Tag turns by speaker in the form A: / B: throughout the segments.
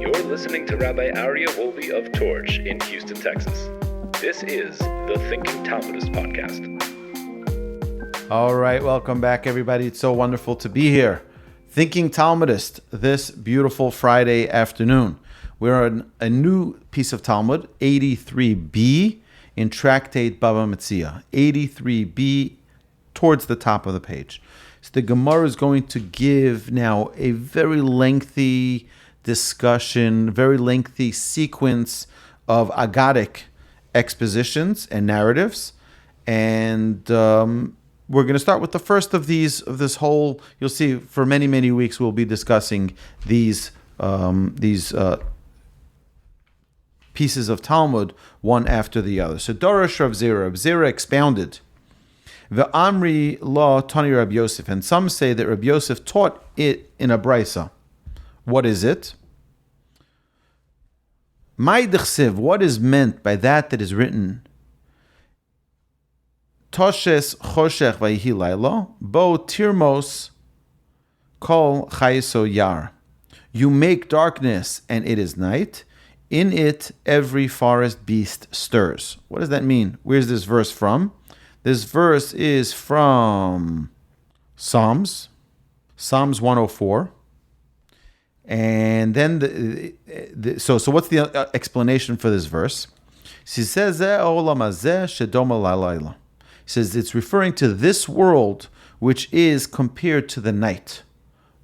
A: You're listening to Rabbi Aryeh Wolbe of Torch in Houston, Texas. This is the Thinking Talmudist Podcast.
B: All right, welcome back, everybody. It's so wonderful to be here. Thinking Talmudist, this beautiful Friday afternoon. We're on a new piece of Talmud, 83b, in Tractate Baba Metzia. 83b, towards the top of the page. So the Gemara is going to give now a very lengthy discussion, very lengthy sequence of aggadic expositions and narratives. And we're going to start with the first of these, of this whole, you'll see for many, many weeks we'll be discussing these pieces of Talmud, one after the other. So Dorosh Rav Zera expounded, the Amri law Tani Rabbi Yosef, and some say that Rabbi Yosef taught it in a braisa. What is it? Mai d'chsev, what is meant by that is written? Toshes choshech vayhi laila, bo tirmos kol chayiso yar. You make darkness and it is night. In it, every forest beast stirs. What does that mean? Where's this verse from? This verse is from Psalms 104. And then, so what's the explanation for this verse? He says, he says it's referring to this world, which is compared to the night.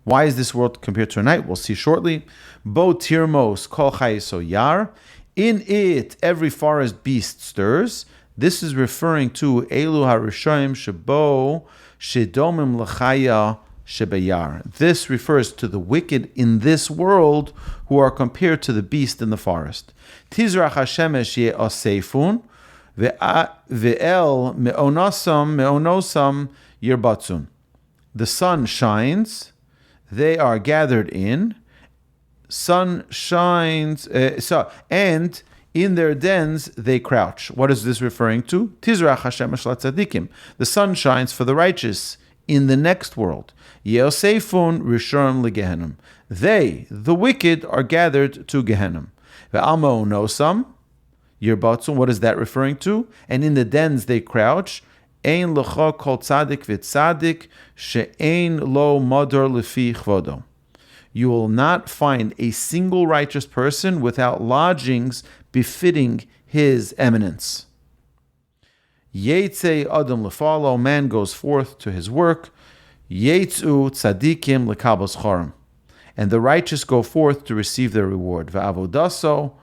B: Why is this world compared to a night? We'll see shortly. Bo tirmos kol chayiso yar. In it, every forest beast stirs. This is referring to Elu harishayim shebo shedomim l'chaya shebayar. This refers to the wicked in this world who are compared to the beast in the forest. Tizrach hashemesh ye'asefun ve'el me'onosam yirbatzun. The sun shines, they are gathered in. Sun shines, and in their dens they crouch. What is this referring to? Tizrach hashemesh latzadikim. The sun shines for the righteous in the next world. Yeosefun rishorim legehenim. They, the wicked, are gathered to Gehenim. Ve'alma onosam yirbatzun. What is that referring to? And in the dens they crouch. Ein lecha kol tzadik v'tzadik she'ein lo modor lefi chvodo. You will not find a single righteous person without lodgings befitting his eminence. Yetze adam lefalo, man goes forth to his work. Yetzu tzadikim lekabos chorim, and the righteous go forth to receive their reward. Va'avodaso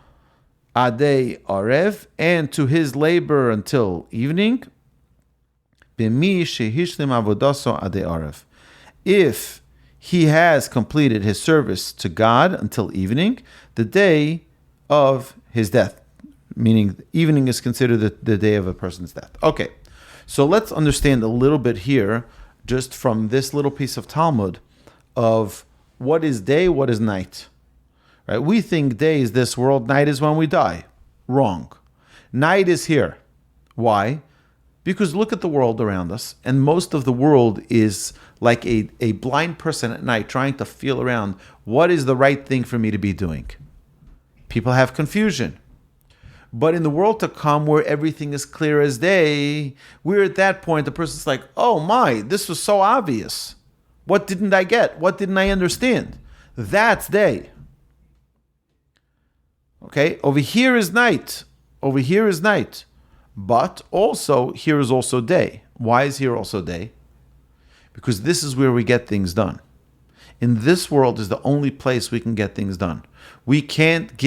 B: adei arev, and to his labor until evening. B'mi shehishlim avodaso adei arev, if he has completed his service to God until evening, the day of his death. Meaning evening is considered the day of a person's death. Okay, so let's understand a little bit here, just from this little piece of Talmud, of what is day, what is night. Right? We think day is this world, night is when we die. Wrong. Night is here. Why? Because look at the world around us, and most of the world is like a blind person at night trying to feel around, what is the right thing for me to be doing? People have confusion. But in the world to come, where everything is clear as day, we're at that point, the person's like, oh my, this was so obvious. What didn't I get? What didn't I understand? That's day. Okay, over here is night. Over here is night. But also, here is also day. Why is here also day? Because this is where we get things done. In this world is the only place we can get things done. We can't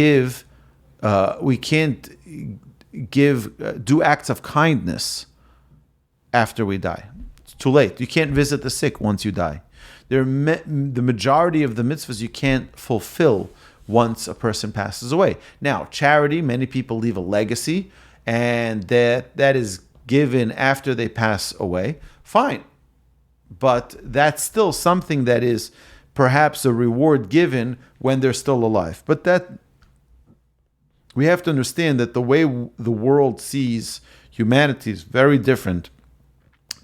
B: do acts of kindness after we die. It's too late. You can't visit the sick once you die. The majority of the mitzvahs you can't fulfill once a person passes away. Now, charity, many people leave a legacy, and that is given after they pass away. Fine. But that's still something that is perhaps a reward given when they're still alive. But that we have to understand that the way the world sees humanity is very different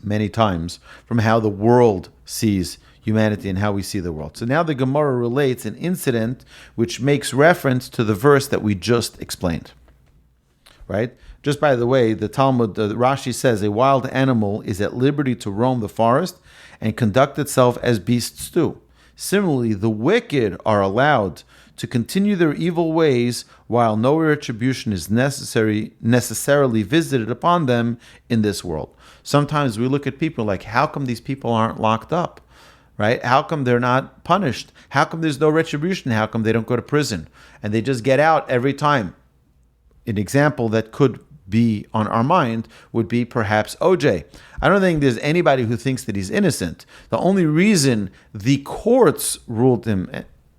B: many times from how the world sees humanity and how we see the world. So now the Gemara relates an incident which makes reference to the verse that we just explained. Right? Just by the way, the Talmud, Rashi says, a wild animal is at liberty to roam the forest and conduct itself as beasts do. Similarly, the wicked are allowed to continue their evil ways while no retribution is necessarily visited upon them in this world. Sometimes we look at people like, how come these people aren't locked up? Right? How come they're not punished? How come there's no retribution? How come they don't go to prison? And they just get out every time. An example that could be on our mind would be perhaps OJ. I don't think there's anybody who thinks that he's innocent. The only reason the courts ruled him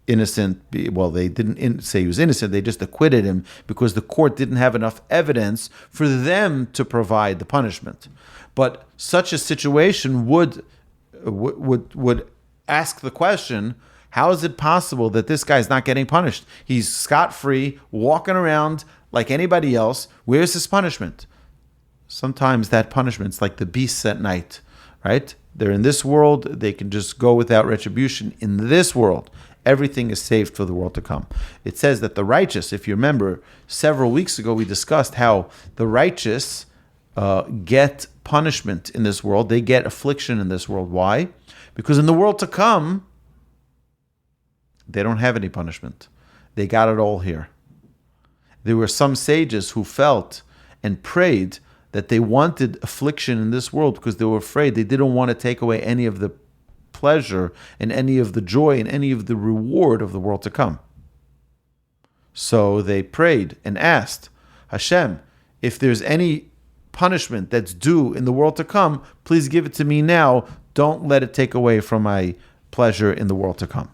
B: innocent, well, they didn't say he was innocent, they just acquitted him because the court didn't have enough evidence for them to provide the punishment. But such a situation would ask the question, how is it possible that this guy's not getting punished? He's scot-free, walking around like anybody else. Where's his punishment? Sometimes that punishment's like the beasts at night, right? They're in this world, they can just go without retribution. In this world, everything is saved for the world to come. It says that the righteous, if you remember, several weeks ago we discussed how the righteous get punishment in this world. They get affliction in this world. Why? Because in the world to come, they don't have any punishment. They got it all here. There were some sages who felt and prayed that they wanted affliction in this world because they were afraid. They didn't want to take away any of the pleasure and any of the joy and any of the reward of the world to come. So they prayed and asked, Hashem, if there's any punishment that's due in the world to come, please give it to me now. Don't let it take away from my pleasure in the world to come,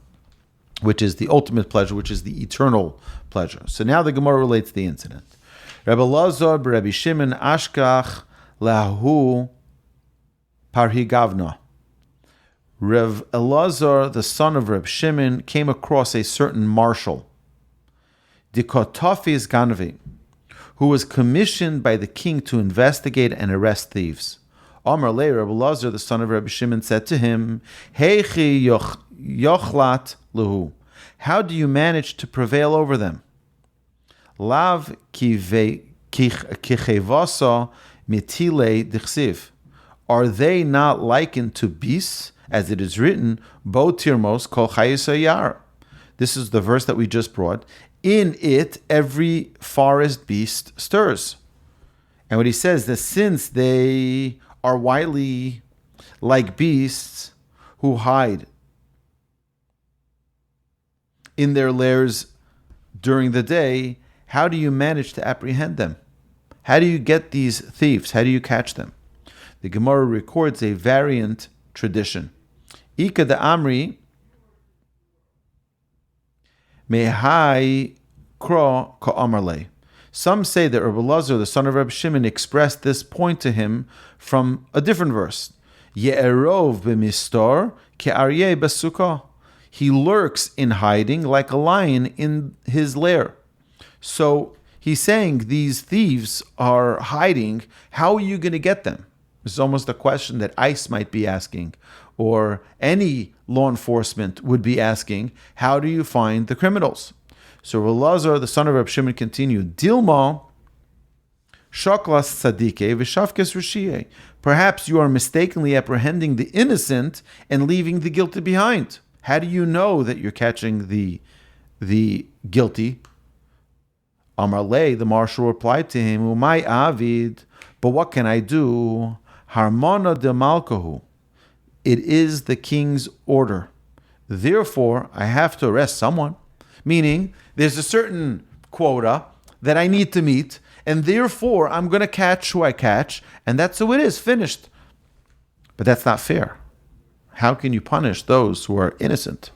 B: which is the ultimate pleasure, which is the eternal pleasure. So now the Gemara relates the incident. Rabbi Elazar, Rabbi Shimon, Ashkach, Lahu, Parhigavna. Rabbi Elazar, the son of Rabbi Shimon, came across a certain marshal, Dikotofis Ganvi, who was commissioned by the king to investigate and arrest thieves. Amar le, Rabbi Elazar, the son of Rabbi Shimon, said to him, Heichi yochlat lehu. How do you manage to prevail over them? Lav kichevasa mitile dichsiv. Are they not likened to beasts, as it is written, Bo tirmos kol chayis. This is the verse that we just brought. In it, every forest beast stirs. And what he says, that since they are wily like beasts who hide in their lairs during the day, how do you manage to apprehend them? How do you get these thieves? How do you catch them? The Gemara records a variant tradition. Ika de Amri Mehai Kro Ka'amarle. Some say that Rabbi Elazar, the son of Rabbi Shimon, expressed this point to him from a different verse. Ye'erov b'mistor ke'aryeh b'sukkah. He lurks in hiding like a lion in his lair. So he's saying these thieves are hiding. How are you going to get them? It's almost a question that ICE might be asking, or any law enforcement would be asking. How do you find the criminals? So Rabbi Elazar, the son of Rabbi Shimon, continued, Dilma shoklas tzadike v'shavkes rishie. Perhaps you are mistakenly apprehending the innocent and leaving the guilty behind. How do you know that you're catching the guilty? Amar le, the marshal replied to him, Umay avid, but what can I do? Harmona de malkahu. It is the king's order. Therefore, I have to arrest someone. Meaning, there's a certain quota that I need to meet, and therefore I'm going to catch who I catch, and that's who it is, finished. But that's not fair. How can you punish those who are innocent?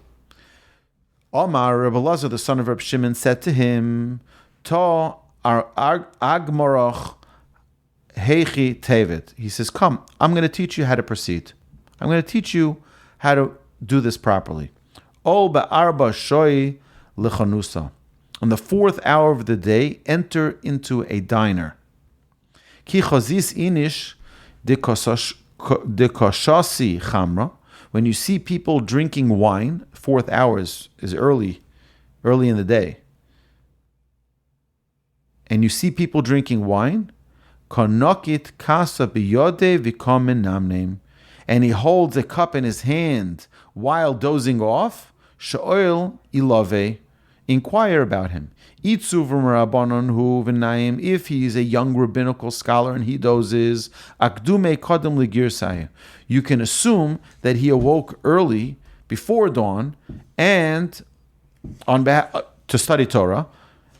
B: Omar, Rabbi Elazar, the son of Rabbi Shimon, said to him, Ta agmoroch heichi tevet. He says, come, I'm going to teach you how to proceed. I'm going to teach you how to do this properly. Ol ba'arba shoi lechanusa. On the 4th hour of the day, enter into a diner. Ki chazis inish de koshasi chamra. When you see people drinking wine, fourth hours is early in the day, and you see people drinking wine, konokit kasa biyode v'komen namnem, and he holds a cup in his hand while dozing off, sha'oil ilove, inquire about him. Itzu v'merabanon hu v'nayim, if he is a young rabbinical scholar and he dozes, akdume kodem ligirsaya, you can assume that he awoke early before dawn and on behalf to study Torah,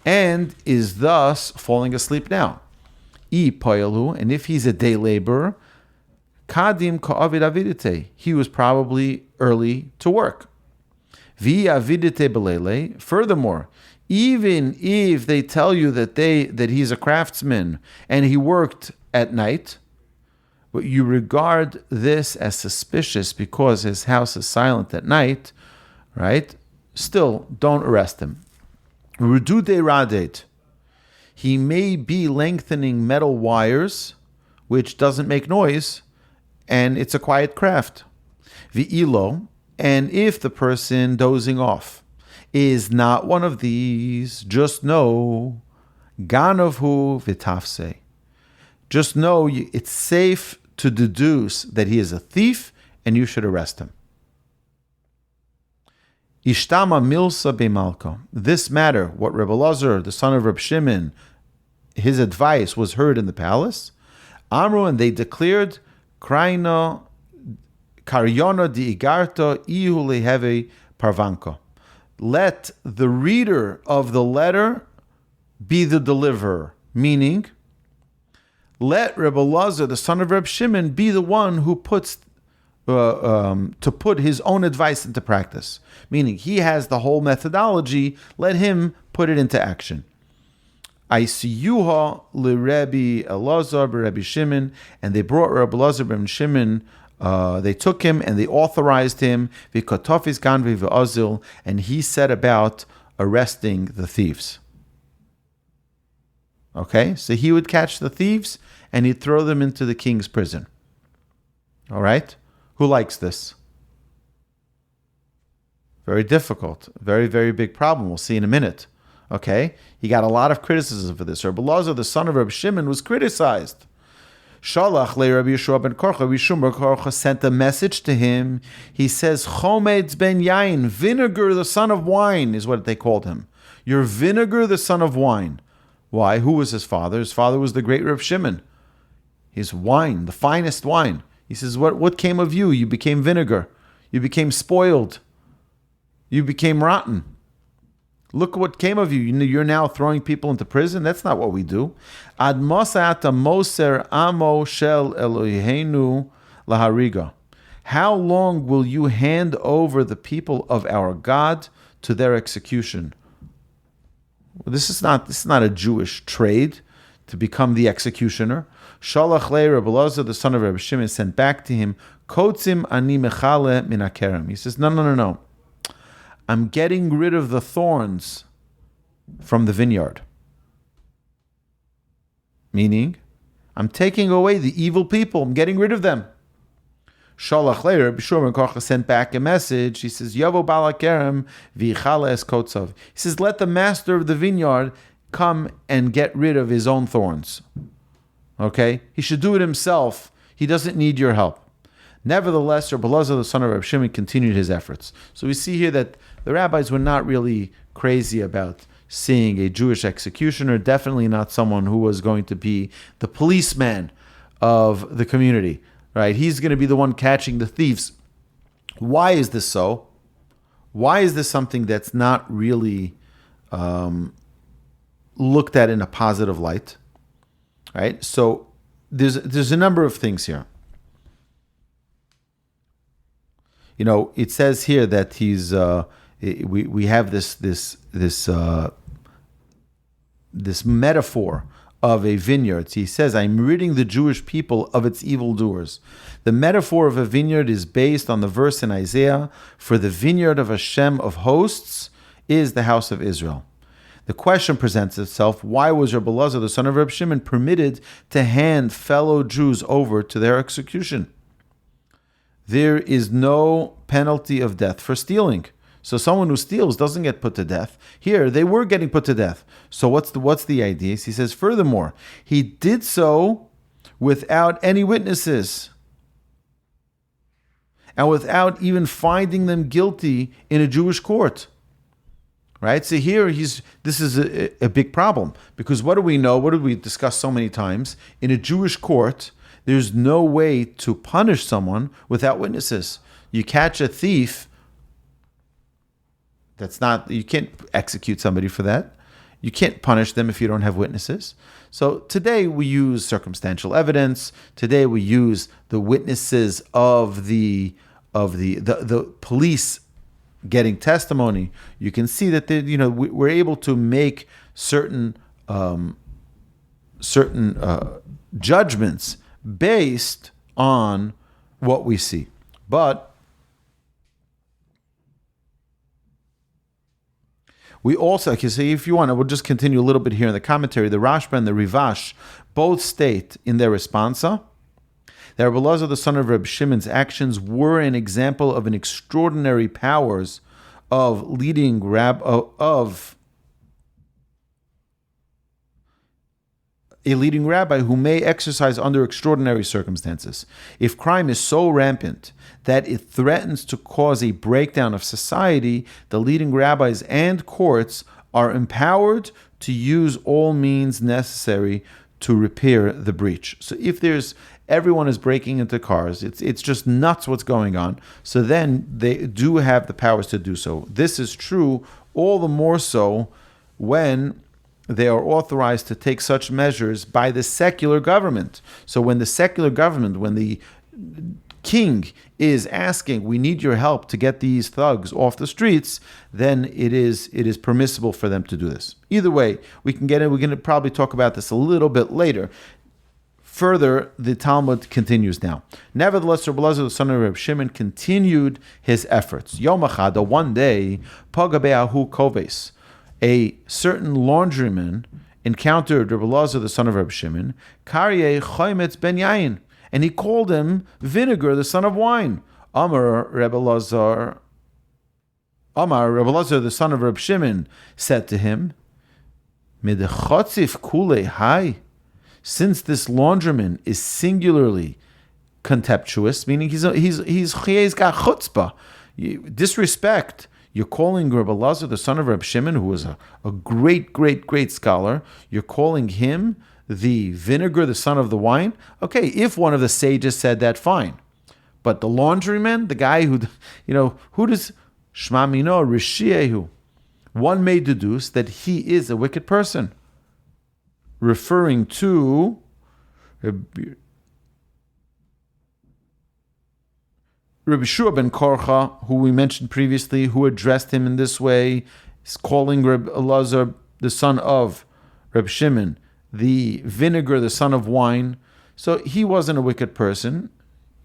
B: and is thus falling asleep now. And if he's a day laborer, kadim ka'avid avidite, he was probably early to work. Vi avidite belele. Furthermore, even if they tell you that he's a craftsman and he worked at night, but you regard this as suspicious because his house is silent at night, right? Still, don't arrest him. Rudude radet. He may be lengthening metal wires, which doesn't make noise, and it's a quiet craft. V'ilo, and if the person dozing off is not one of these, just know, ganavhu v'tafse. Just know it's safe to deduce that he is a thief, and you should arrest him. Ishtama milsa bemalko. This matter, what Rabbi Elazar, the son of Rabbi Shimon, his advice was heard in the palace. Amru, and they declared, Kraino karyona di igarto ihu leheve parvanko. Let the reader of the letter be the deliverer, meaning, let Rabbi Elazar, the son of Rabbi Shimon, be the one who puts to put his own advice into practice. Meaning, he has the whole methodology. Let him put it into action. Aisiyuha Rabbi Elazar Rabbi Shimon, and they brought Rabbi Elazar Rabbi Shimon. They took him and they authorized him. V'kotofis ganvi v'azil, and he set about arresting the thieves. Okay, so he would catch the thieves and he'd throw them into the king's prison. All right. Who likes this? Very difficult. Very, very big problem. We'll see in a minute. Okay? He got a lot of criticism for this. Rabbi Elazar, the son of Rabbi Shimon, was criticized. Shalach le Rabbi Yeshua ben Korcha, Rabbi Shimon ben Korcha sent a message to him. He says, Chometz ben Yain, Vinegar, the son of wine, is what they called him. You're Vinegar, the son of wine. Why? Who was his father? His father was the great Rabbi Shimon. His wine, the finest wine. He says, what came of you? You became vinegar. You became spoiled. You became rotten. Look what came of you. You're now throwing people into prison? That's not what we do. Ad mosata moser amo shel Eloheinu lahariga. How long will you hand over the people of our God to their execution? Well, this is not a Jewish trade to become the executioner. Shalach le Rabbi Elazar, the son of Rabbi Shimon, sent back to him, Kotzim ani mechale min hakerem. He says, no. I'm getting rid of the thorns from the vineyard. Meaning, I'm taking away the evil people. I'm getting rid of them. Shalach le Rabbi Shimon Korcha sent back a message. He says, Yavo bal hakerem v'yichale es kotzav. He says, let the master of the vineyard come and get rid of his own thorns. Okay? He should do it himself. He doesn't need your help. Nevertheless, Rabbi Elazar, the son of Rabbi Shimon, continued his efforts. So we see here that the rabbis were not really crazy about seeing a Jewish executioner, definitely not someone who was going to be the policeman of the community. Right? He's going to be the one catching the thieves. Why is this so? Why is this something that's not really looked at in a positive light? Right? So there's a number of things here. You know, it says here that he's we have this metaphor of a vineyard. He says, I'm ridding the Jewish people of its evildoers. The metaphor of a vineyard is based on the verse in Isaiah, for the vineyard of Hashem of hosts is the house of Israel. The question presents itself, why was Rabbi Elazar, the son of Rabbi Shimon, permitted to hand fellow Jews over to their execution? there is no penalty of death for stealing. So someone who steals doesn't get put to death. Here, they were getting put to death. So what's the idea? He says, furthermore, he did so without any witnesses and without even finding them guilty in a Jewish court. Right? So here, this is a big problem. Because what do we know? What did we discuss so many times? In a Jewish court, there's no way to punish someone without witnesses. You catch a thief, you can't execute somebody for that. You can't punish them if you don't have witnesses. So today we use circumstantial evidence. Today we use the witnesses of the police getting testimony. You can see that we're able to make certain judgments based on what we see. But we also, if you want, we'll just continue a little bit here in the commentary. The Rashba and the Rivash both state in their responsa that Rabbi Elazar, the son of Rabbi Shimon's actions were an example of an extraordinary powers of leading a leading rabbi who may exercise under extraordinary circumstances. If crime is so rampant that it threatens to cause a breakdown of society, the leading rabbis and courts are empowered to use all means necessary to repair the breach. So if everyone is breaking into cars, it's just nuts what's going on, so then they do have the powers to do so. This is true all the more so when they are authorized to take such measures by the secular government. So when the king is asking, we need your help to get these thugs off the streets, then it is permissible for them to do this. Either way, we're going to probably talk about this a little bit later. Further, the Talmud continues now. Nevertheless, Rabbi Elazar, the son of Rabbi Shimon, continued his efforts. Yom echad, one day, paga be'ahu koves, a certain laundryman encountered Rabbi Elazar, the son of Rabbi Shimon, Karyeh Chaimetz ben Yain, and he called him Vinegar, the son of wine. Amar Rabbi Elazar, the son of Rabbi Shimon, said to him, Medechotzif kule hai, since this laundryman is singularly contemptuous, meaning he's got chutzpah, disrespect. You're calling Rabbi Elazar, the son of Rabbi Shimon, who was a great, great, great scholar, you're calling him the vinegar, the son of the wine? Okay, if one of the sages said that, fine. But the laundryman, the guy who does Shma Mino Rishiehu, one may deduce that he is a wicked person, referring to Rabbi Shua ben Korcha, who we mentioned previously, who addressed him in this way, is calling Rabbi Elazar, the son of Rabbi Shimon, the vinegar, the son of wine. So he wasn't a wicked person,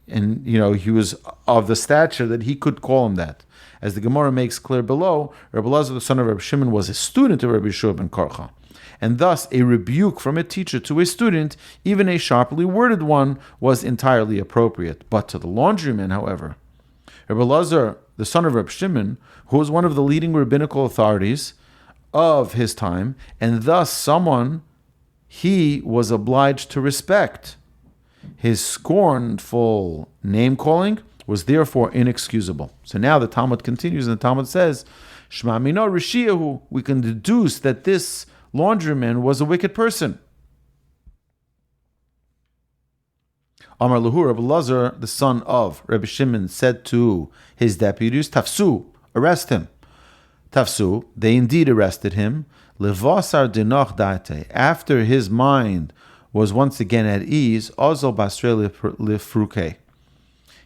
B: and he was of the stature that he could call him that. As the Gemara makes clear below, Rabbi Elazar, the son of Rabbi Shimon, was a student of Rabbi Shua ben Korcha, and thus a rebuke from a teacher to a student, even a sharply worded one, was entirely appropriate. But to the laundryman, however, Rabbi Elazar, the son of Rabbi Shimon, who was one of the leading rabbinical authorities of his time, and thus someone he was obliged to respect, his scornful name-calling was therefore inexcusable. So now the Talmud continues, and the Talmud says, Shma Mino Rishiyahu, we can deduce that this laundryman was a wicked person. Amar Lahu, Rabbi Elazar, the son of Rabbi Shimon, said to his deputies, Tafsu, arrest him. Tafsu, they indeed arrested him. Levasar dinoch date, after his mind was once again at ease, Ozal basre lifruke.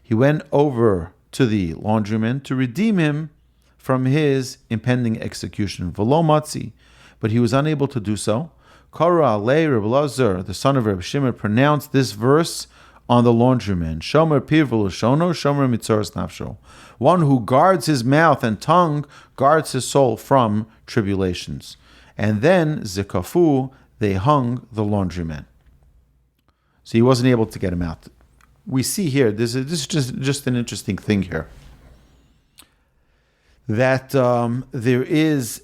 B: He went over to the laundryman to redeem him from his impending execution. V'lo matzi, but he was unable to do so. Kara alei, Rabbi Elazar, the son of Rabbi Shimon, pronounced this verse on the laundryman. Shomer piv v'lashono, shomer mitzoras nafsho. One who guards his mouth and tongue guards his soul from tribulations. And then, zikafu, they hung the laundryman. So he wasn't able to get him out. we see here, this is just an interesting thing here, that there is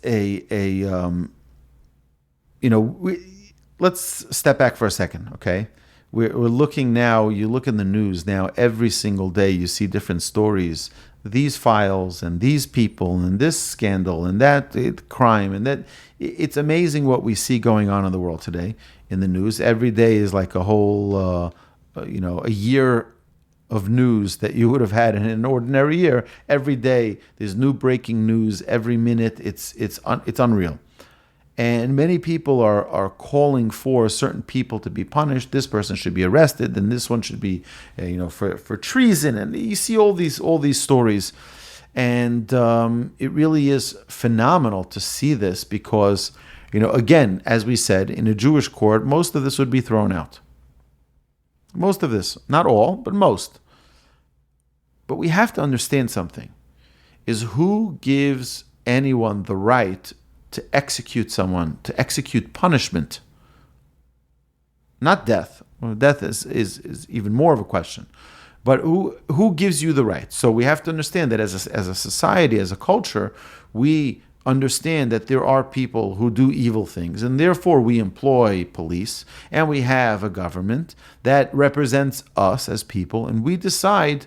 B: let's step back for a second, okay? We're looking now, you look in the news now, every single day you see different stories, these files and these people and this scandal and that crime and that. It's amazing what we see going on in the world today in the news. Every day is like a whole, a year of news that you would have had in an ordinary year. Every day there's new breaking news. Every minute it's unreal. And many people are calling for certain people to be punished. This person should be arrested, and this one should be, for treason. And you see all these stories, and it really is phenomenal to see this because, again, as we said, in a Jewish court, most of this would be thrown out. Most of this, not all, but most. But we have to understand something: is who gives anyone the right to execute someone, to execute punishment, not death. Well, death is even more of a question. But who gives you the right? So we have to understand that as a society, as a culture, we understand that there are people who do evil things, and therefore we employ police, and we have a government that represents us as people, and we decide,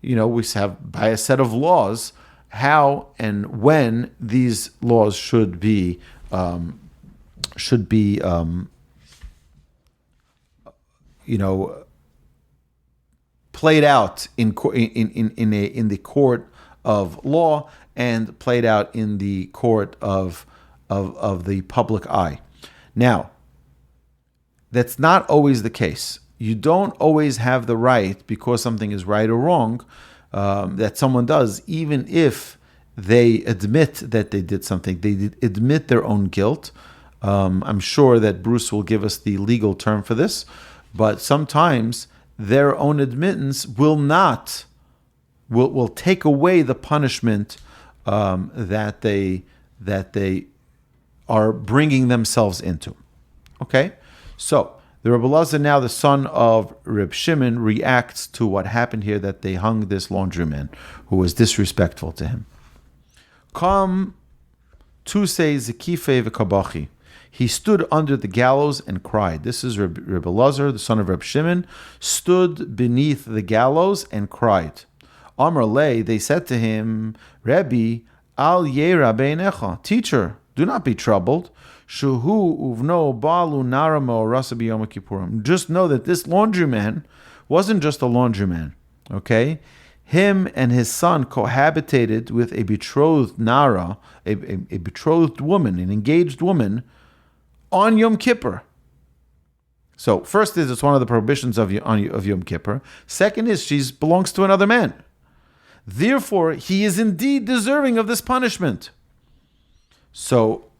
B: we have by a set of laws how and when these laws should be played out in the court of law and played out in the court of the public eye. Now, that's not always the case. You don't always have the right, because something is right or wrong, that someone does, even if they admit that they did something. They admit their own guilt. I'm sure that Bruce will give us the legal term for this, but sometimes their own admittance will take away the punishment that they are bringing themselves into. Okay, so the Rabbi Elazar, now the son of Rabbi Shimon, reacts to what happened here, that they hung this laundryman who was disrespectful to him. Come to say Zekife v'kabachi. He stood under the gallows and cried. This is Rabbi Elazar, the son of Rabbi Shimon, stood beneath the gallows and cried. Amar lei, they said to him, Rabbi, al yera beinecha, teacher, do not be troubled. Shuhu uvno balu naramo rasa b'yom kippurim. Just know that this laundryman wasn't just a laundryman, okay? Him and his son cohabitated with a betrothed nara, a betrothed woman, an engaged woman, on Yom Kippur. So first is it's one of the prohibitions of Yom Kippur. Second is she belongs to another man. Therefore, he is indeed deserving of this punishment. So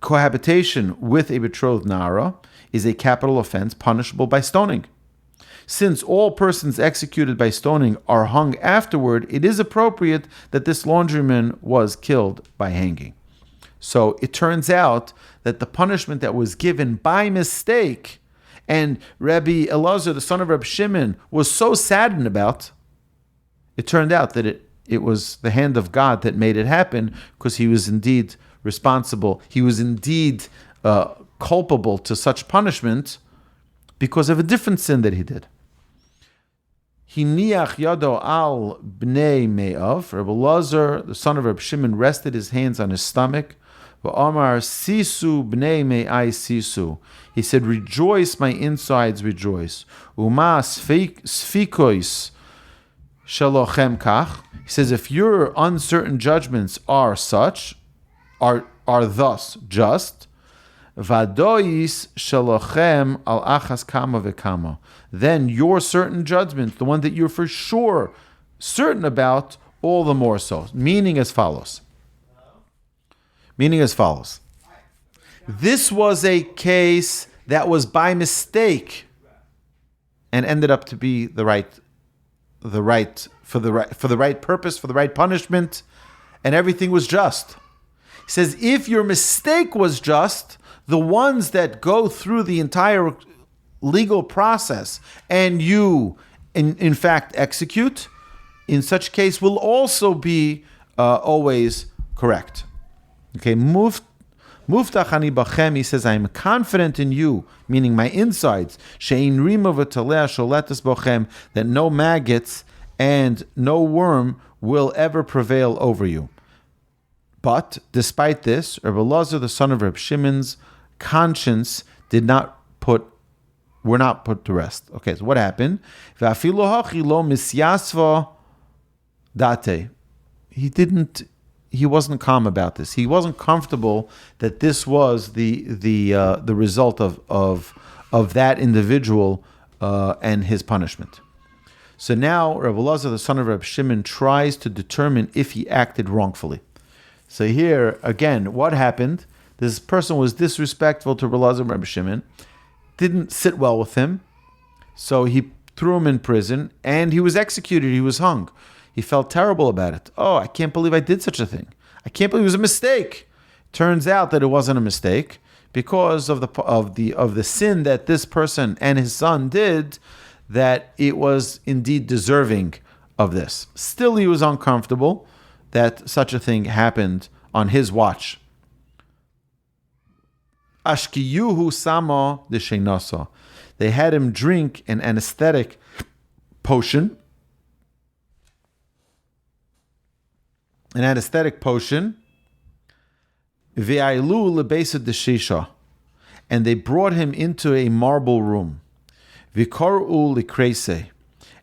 B: cohabitation with a betrothed nara is a capital offense punishable by stoning. Since all persons executed by stoning are hung afterward, it is appropriate that this laundryman was killed by hanging. So it turns out that the punishment that was given by mistake, and Rabbi Elazar, the son of Rabbi Shimon, was so saddened about, it turned out that it was the hand of God that made it happen, because he was indeed responsible. He was indeed culpable to such punishment because of a different sin that he did. Hiniach yado al bnei me'av. Rabbi Elazar, the son of Rabbi Shimon, rested his hands on his stomach. V'amar sisu bnei me'ai sisu. He said, rejoice, my insides rejoice. Uma sfikois shalochem kach. He says, if your uncertain judgments are thus just, vadois shalochem al achas kama v'kama. Then your certain judgment, the one that you're for sure certain about, all the more so. Meaning as follows. This was a case that was by mistake and ended up to be for the right purpose, for the right punishment, and everything was just. He says, if your mistake was just, the ones that go through the entire legal process and you, in fact, execute, in such case will also be always correct. Okay, Muftachani bachem, he says, I am confident in you, meaning my insides, she'in rima v'talea sholetas bachem, that no maggots and no worm will ever prevail over you. But, despite this, Rabbi Elazar, the son of Rabbi Shimon's conscience were not put to rest. Okay, so what happened? He wasn't calm about this. He wasn't comfortable that this was the result of that individual and his punishment. So now Rabbi Elazar, the son of Rabbi Shimon, tries to determine if he acted wrongfully. So here, again, what happened? This person was disrespectful to Rabbi Elazar and Rabbi Shimon, didn't sit well with him, so he threw him in prison, and he was executed, he was hung. He felt terrible about it. Oh, I can't believe I did such a thing. I can't believe it was a mistake. Turns out that it wasn't a mistake because of the sin that this person and his son did, that it was indeed deserving of this. Still, he was uncomfortable that such a thing happened on his watch. Ashkiyuhu sama d'sheinasa. They had him drink an anesthetic potion. V'ailu lebeisa d'shisha. And they brought him into a marble room. V'kar'u likreise.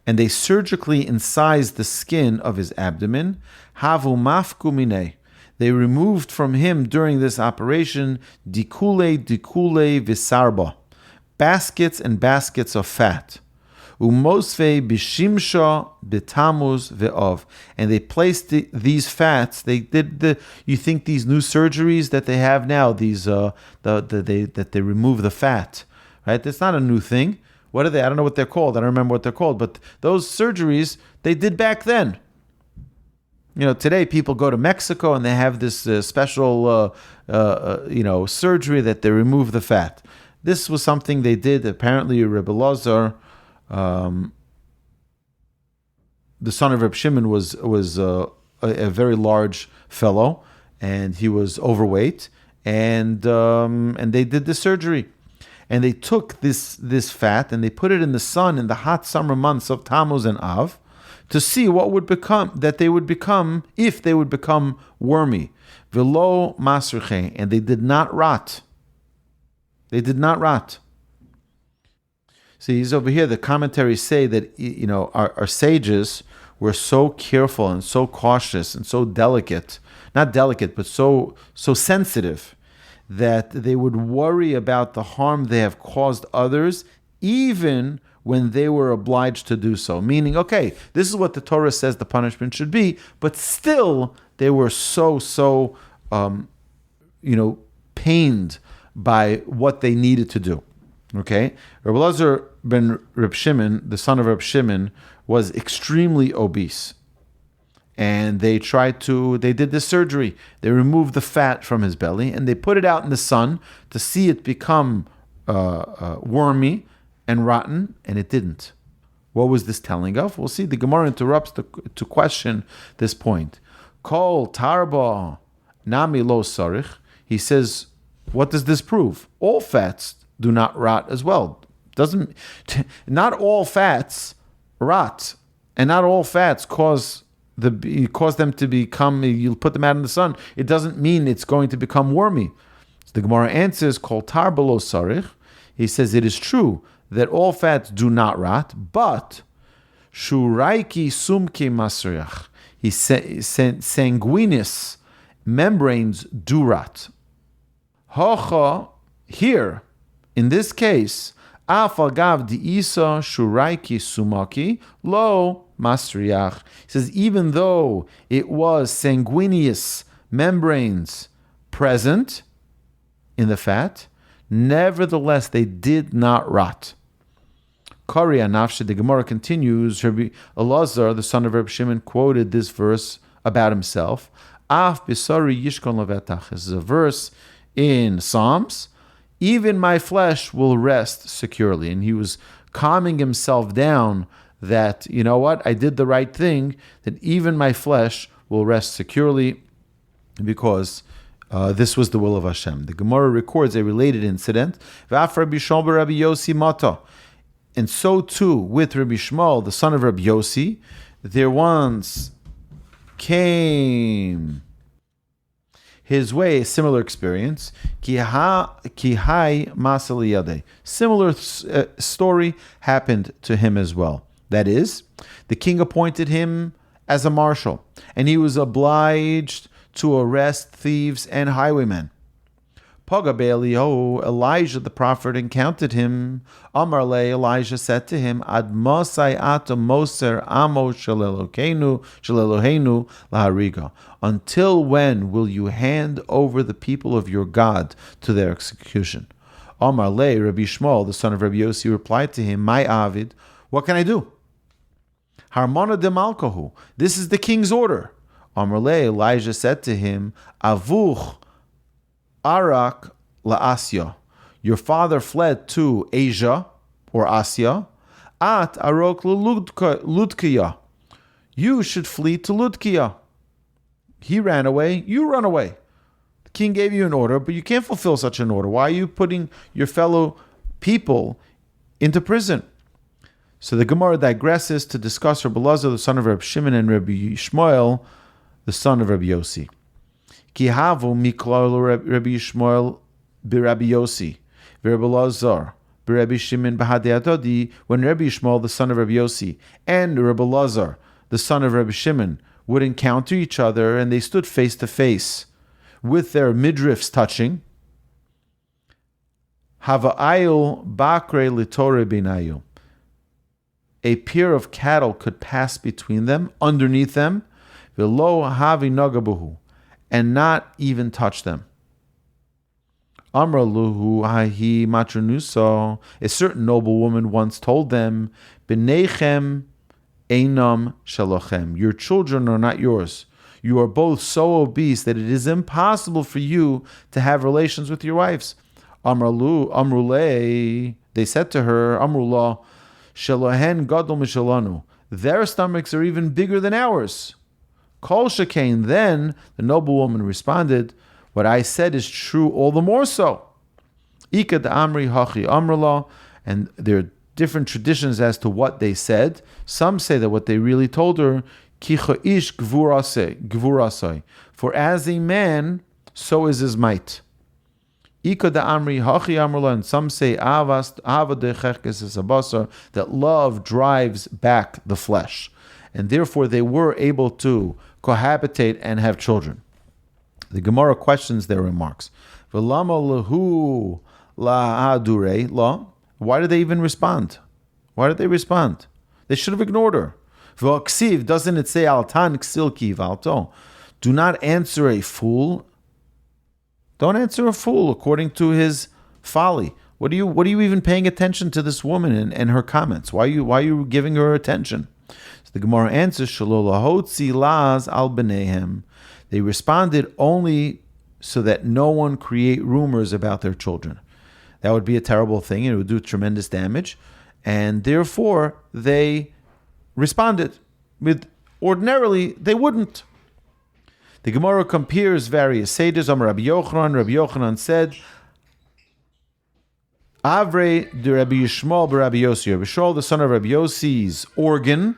B: And they surgically incised the skin of his abdomen. Havu mafku mineh. They removed from him during this operation dikule visarba, baskets and baskets of fat. Umosve bishimsha betamuz ve'ov. And they placed these fats. They did you think these new surgeries that they have now, these that they remove the fat, right? That's not a new thing. What are they? I don't know what they're called. I don't remember what they're called. But those surgeries they did back then. Today people go to Mexico and they have this special, surgery that they remove the fat. This was something they did. Apparently, Rabbi Elazar, the son of Rabbi Shimon, was a very large fellow, and he was overweight, and they did the surgery. And they took this fat and they put it in the sun in the hot summer months of Tammuz and Av, to see what would become, that they would become, if they would become wormy. Velo masruche, and they did not rot. They did not rot. See, he's over here, the commentaries say that, our sages were so careful and so cautious and so delicate, not delicate, but so sensitive, that they would worry about the harm they have caused others, even when they were obliged to do so. Meaning, okay, this is what the Torah says the punishment should be, but still they were so pained by what they needed to do. Okay? Rabbi Elazar ben Reb Shimon, the son of Reb Shimon, was extremely obese. And they did this surgery. They removed the fat from his belly and they put it out in the sun to see it become wormy and rotten, and it didn't. What was this telling of? We'll see. The Gemara interrupts to question this point. Kol tarba nami lo sarich. He says, what does this prove? All fats do not rot as well. Not all fats rot, and not all fats cause them to become. You put them out in the sun. It doesn't mean it's going to become wormy. So the Gemara answers, Kol tarba lo sarich. He says it is true that all fats do not rot, but shuraiki sumke masriach. He sanguineous membranes do rot. Hocha, here, in this case, afagav diisa shuraiki sumaki lo masriach. He says even though it was sanguineous membranes present in the fat, nevertheless, they did not rot. Kariya Nafshe, the Gemara continues, Rabbi Elazar, the son of Rabbi Shimon, quoted this verse about himself. Af bisari yishkon levetach. This is a verse in Psalms. even my flesh will rest securely. And he was calming himself down that, you know what, I did the right thing, that even my flesh will rest securely because this was the will of Hashem. The Gemara records a related incident. Rabbi Shimon Rabbi Yossi mata. And so too with Rabbi Shimon, the son of Rabbi Yossi, there once came his way a similar experience. Similar story happened to him as well. That is, the king appointed him as a marshal, and he was obliged to arrest thieves and highwaymen. Elijah the prophet encountered him. Amarle, Elijah said to him, Ad mosai ata moser amo shel Eloheinu lahariga. Until when will you hand over the people of your God to their execution? Amarle, Rabbi Shimon, the son of Rabbi Yossi, replied to him, My Avid, what can I do? Harmona de malkahu. This is the king's order. Amarle, Elijah said to him, Avuch Arak la'asya. Your father fled to Asia or Asya. At arok ludkiya. You should flee to Ludkiya. He ran away. You run away. The king gave you an order, but you can't fulfill such an order. Why are you putting your fellow people into prison? So the Gemara digresses to discuss Rabbi Elazar, the son of Rabbi Shimon, and Rabbi Shmuel, the son of Rabbi Yossi. Ki havu miklal Rabbi Shmuel b'Rabbi Yossi, v'Rabbi Elazar b'Rabbi Shimon b'Hadei Adodi. When Rabbi Shmuel, the son of Rabbi Yossi, and Rabbi Elazar, the son of Rabbi Shimon, would encounter each other, and they stood face to face with their midriffs touching, Hava'ayil bakre litore binayu. A pair of cattle could pass between them, underneath them, v'lo havi nagabuhu, and not even touch them. Amraluhu hahi matronuso. A certain noble woman once told them, B'neichem einam shalochem. Your children are not yours. You are both so obese that it is impossible for you to have relations with your wives. Amruleh, they said to her, Amrullah, shalohen gadol mishalanu. Their stomachs are even bigger than ours. Kol shekain. Then the noble woman responded, what I said is true all the more so. Ika de amri hachi amrullah. And there are different traditions as to what they said. Some say that what they really told her, Kicha ish gvurasai. For as a man, so is his might. Ika da amri hachi amrullah, and some say that love drives back the flesh, and therefore they were able to cohabitate and have children. The Gemara questions their remarks. V'lama lehu la'adure la. Why did they even respond? Why did they respond? They should have ignored her. V'aksiv, doesn't it say altan ksil kivalto? Do not answer a fool. Don't answer a fool according to his folly. What are you even paying attention to this woman and her comments? Why are you giving her attention? So the Gemara answers, Shalolahotzi laz al b'neihem. They responded only so that no one create rumors about their children. That would be a terrible thing, and it would do tremendous damage. And therefore, they responded with, ordinarily, they wouldn't. The Gemara compares various sages. Rabbi Yochanan said, Avrei de Rabbi Yishmael b'Rabbi Yossi. Rabbi Yishmael, the son of Rabbi Yossi's organ,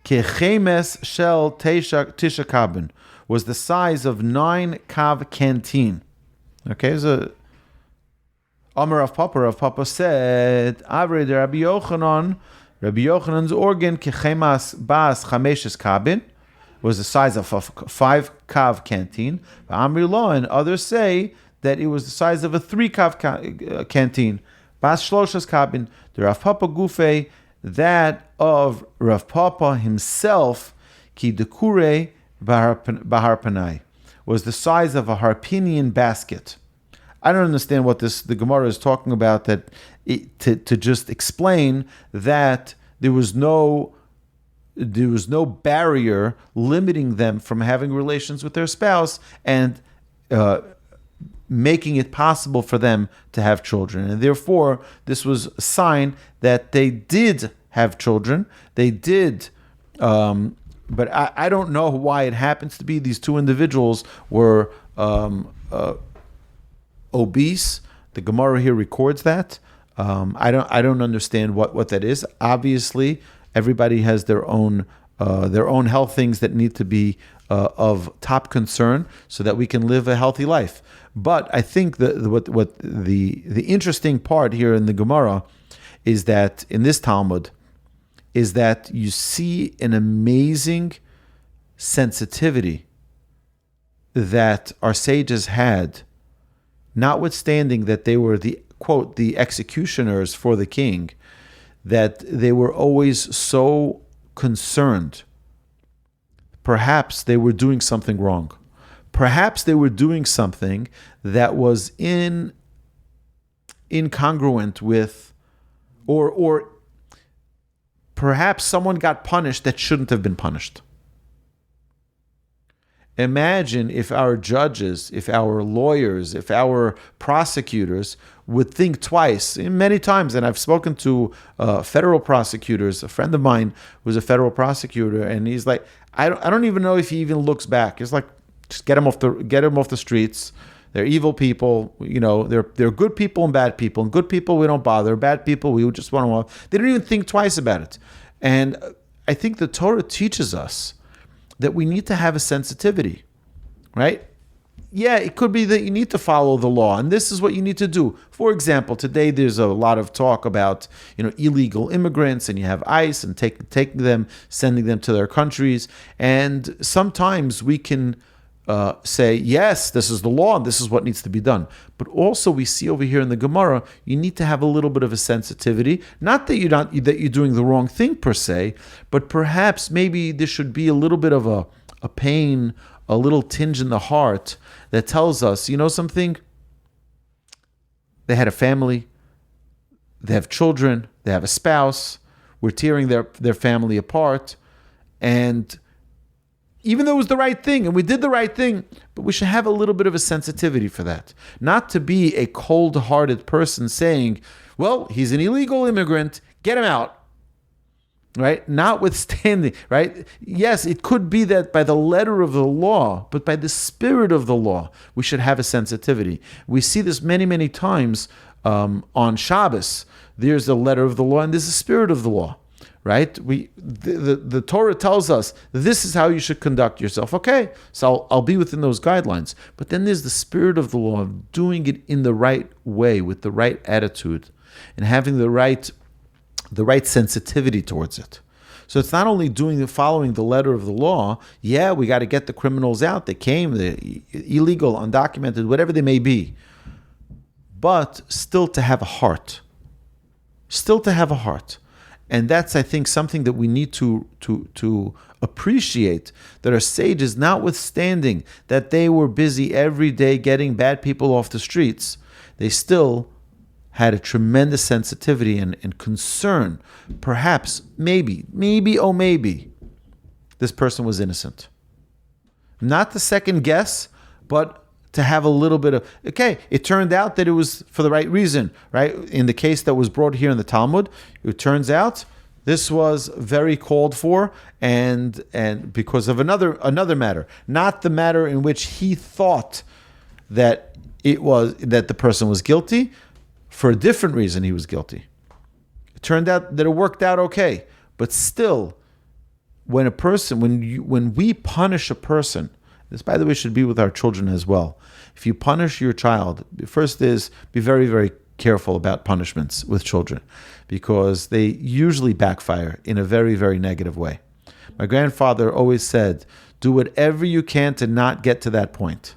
B: kechemes shel tisha kabin, was the size of 9 kav canteen. Okay, so Amar of Papa said, Avrei de Rabbi Yochanan's organ, kechemas bas chameshes kabin, was the size of a 5 kav canteen. Amri Lo, and others say that it was the size of a 3 kav canteen. Bas shloshas kabin. The Rav Papa Gufe, that of Rav Papa himself, ki dekure bahar panai, was the size of a harpinian basket. I don't understand what the Gemara is talking about. To just explain that there was no barrier limiting them from having relations with their spouse, and making it possible for them to have children. And therefore, this was a sign that they did have children. They did, but I don't know why it happens to be these two individuals were obese. The Gemara here records that. I don't understand what that is. Obviously, everybody has their own health things that need to be of top concern so that we can live a healthy life. But I think what the interesting part here in the Gemara is that in this Talmud is that you see an amazing sensitivity that our sages had, notwithstanding that they were the quote the executioners for the king, that they were always so concerned. Perhaps they were doing something wrong. Perhaps they were doing something that was incongruent with, or perhaps someone got punished that shouldn't have been punished. Imagine if our judges, if our lawyers, if our prosecutors would think twice. Many times, and I've spoken to federal prosecutors. A friend of mine was a federal prosecutor, and he's like, I don't even know if he even looks back. It's like, just get them off the streets. They're evil people. They're good people and bad people. And good people we don't bother. Bad people we just want them off. They don't even think twice about it. And I think the Torah teaches us that we need to have a sensitivity, right? Yeah, it could be that you need to follow the law, and this is what you need to do. For example, today there's a lot of talk about illegal immigrants, and you have ICE and taking them, sending them to their countries, and sometimes we can say, yes, this is the law, and this is what needs to be done. But also we see over here in the Gemara, you need to have a little bit of a sensitivity. Not that you're doing the wrong thing per se, but perhaps maybe there should be a little bit of a pain, a little tinge in the heart that tells us, something? They had a family, they have children, they have a spouse, we're tearing their family apart, and even though it was the right thing, and we did the right thing, but we should have a little bit of a sensitivity for that. Not to be a cold-hearted person saying, well, he's an illegal immigrant, get him out. Right? Notwithstanding, right? Yes, it could be that by the letter of the law, but by the spirit of the law, we should have a sensitivity. We see this many, many times on Shabbos. There's the letter of the law and there's the spirit of the law. Right? The Torah tells us this is how you should conduct yourself. Okay, so I'll be within those guidelines. But then there's the spirit of the law of doing it in the right way, with the right attitude, and having the right sensitivity towards it. So it's not only following the letter of the law. Yeah, we got to get the criminals out. They came, they're illegal, undocumented, whatever they may be. But still to have a heart. Still to have a heart. And that's, I think, something that we need to appreciate, that our sages, notwithstanding that they were busy every day getting bad people off the streets, they still had a tremendous sensitivity and concern. Perhaps, maybe, this person was innocent. Not to second guess, but to have a little bit of, okay, it turned out that it was for the right reason, right? In the case that was brought here in the Talmud, it turns out this was very called for, and because of another matter, not the matter in which he thought that the person was guilty. For a different reason, he was guilty. It turned out that it worked out okay, but still, when we punish a person, this, by the way, should be with our children as well. If you punish your child, first is be very, very careful about punishments with children, because they usually backfire in a very, very negative way. My grandfather always said, do whatever you can to not get to that point.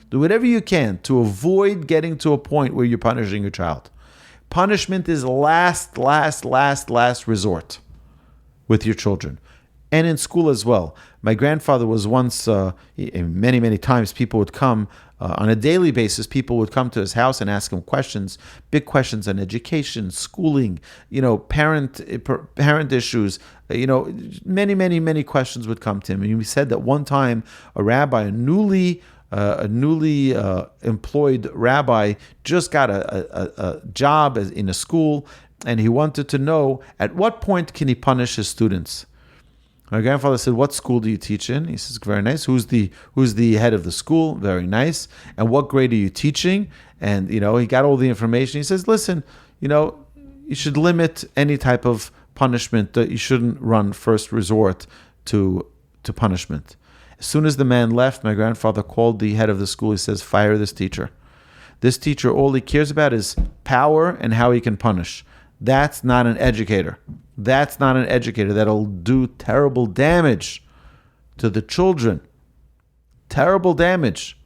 B: Do whatever you can to avoid getting to a point where you're punishing your child. Punishment is last resort with your children. And in school as well. My grandfather was once, many times, people would come, on a daily basis, people would come to his house and ask him questions, big questions on education, schooling, parent issues, many questions would come to him. And he said that one time a rabbi, a newly a newly employed rabbi just got a job in a school, and he wanted to know at what point can he punish his students. My grandfather said, "What school do you teach in?" He says, "Very nice. Who's the head of the school?" "Very nice. And what grade are you teaching?" And he got all the information. He says, "Listen, you should limit any type of punishment. That you shouldn't run first resort to punishment." As soon as the man left, my grandfather called the head of the school. He says, "Fire this teacher. This teacher, all he cares about is power and how he can punish. That's not an educator. That's not an educator. That'll do terrible damage to the children. Terrible damage."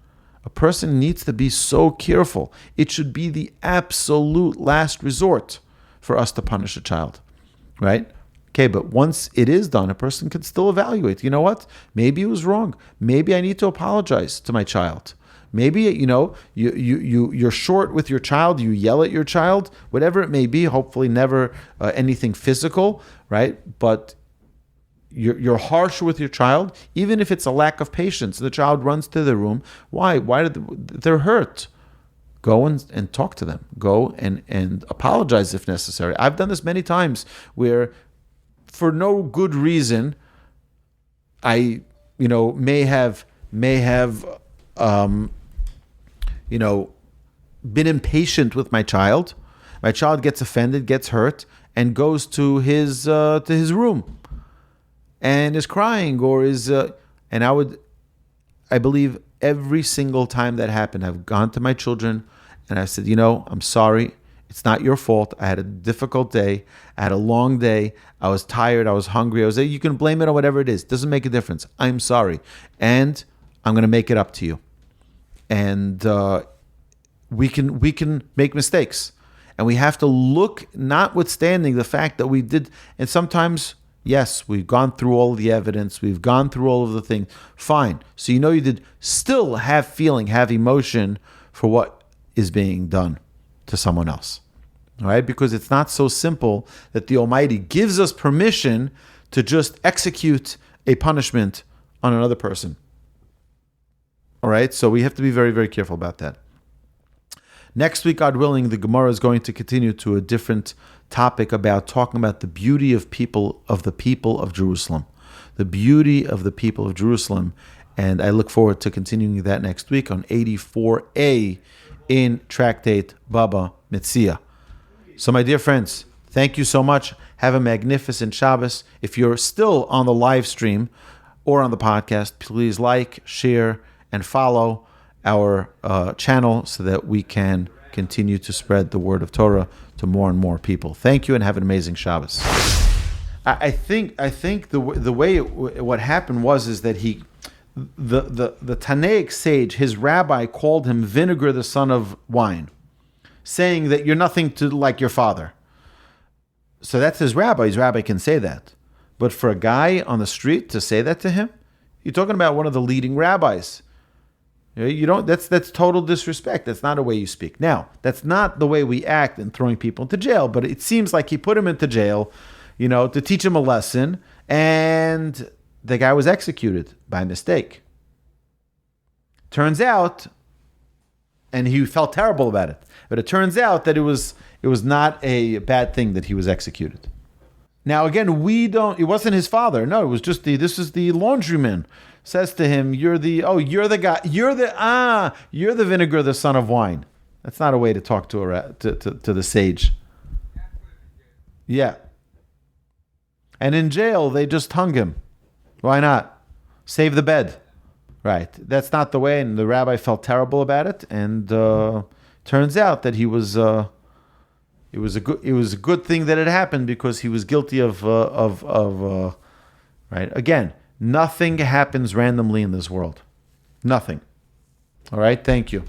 B: A person needs to be so careful. It should be the absolute last resort for us to punish a child, right? Okay, but once it is done, a person can still evaluate. You know what? Maybe it was wrong. Maybe I need to apologize to my child. Maybe, you're short with your child, you yell at your child, whatever it may be, hopefully never anything physical, right? But you're harsh with your child, even if it's a lack of patience. The child runs to the room. Why? They're hurt. Go and talk to them. Go and apologize if necessary. I've done this many times where, for no good reason, I may have been impatient with my child. My child gets offended, gets hurt, and goes to his room and is crying, or is and I believe every single time that happened, I've gone to my children and I said, "I'm sorry. It's not your fault. I had a difficult day. I had a long day. I was tired. I was hungry. You can blame it on whatever it is. It doesn't make a difference. I'm sorry. And I'm going to make it up to you. And we can make mistakes. And we have to look, notwithstanding the fact that we did, and sometimes, yes, we've gone through all of the evidence. We've gone through all of the things. Fine. So you did still have feeling, have emotion for what is being done to someone else, all right? Because it's not so simple that the Almighty gives us permission to just execute a punishment on another person, all right? So we have to be very, very careful about that. Next week, God willing, the Gemara is going to continue to a different topic about talking about the beauty of the people of Jerusalem, the beauty of the people of Jerusalem, and I look forward to continuing that next week on 84a in Tractate Baba Metzia. So my dear friends, thank you so much. Have a magnificent Shabbos. If you're still on the live stream or on the podcast, please like, share, and follow our channel so that we can continue to spread the word of Torah to more and more people. Thank you and have an amazing Shabbos. I think the way what happened is that the Tanaic sage, his rabbi, called him Vinegar, the son of wine, saying that you're nothing like your father. So that's his rabbi. His rabbi can say that. But for a guy on the street to say that to him, you're talking about one of the leading rabbis. That's total disrespect. That's not a way you speak. Now, that's not the way we act in throwing people into jail, but it seems like he put him into jail, to teach him a lesson, and the guy was executed by mistake. Turns out, and he felt terrible about it, but it turns out that it was not a bad thing that he was executed. Now again, it wasn't his father. No, it was just this is the laundryman. Says to him, you're the Vinegar, the son of wine. That's not a way to talk to the sage. Yeah. And in jail, they just hung him. Why not? Save the bed. Right. That's not the way, and the rabbi felt terrible about it, and turns out that it was a good thing that it happened because he was guilty of right. Again, nothing happens randomly in this world. Nothing. All right. Thank you.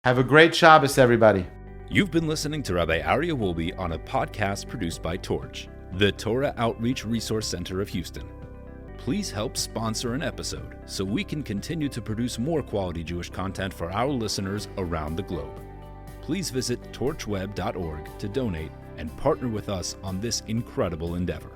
B: Have a great Shabbos, everybody.
A: You've been listening to Rabbi Aryeh Wolbe on a podcast produced by Torch, the Torah Outreach Resource Center of Houston. Please help sponsor an episode so we can continue to produce more quality Jewish content for our listeners around the globe. Please visit torchweb.org to donate and partner with us on this incredible endeavor.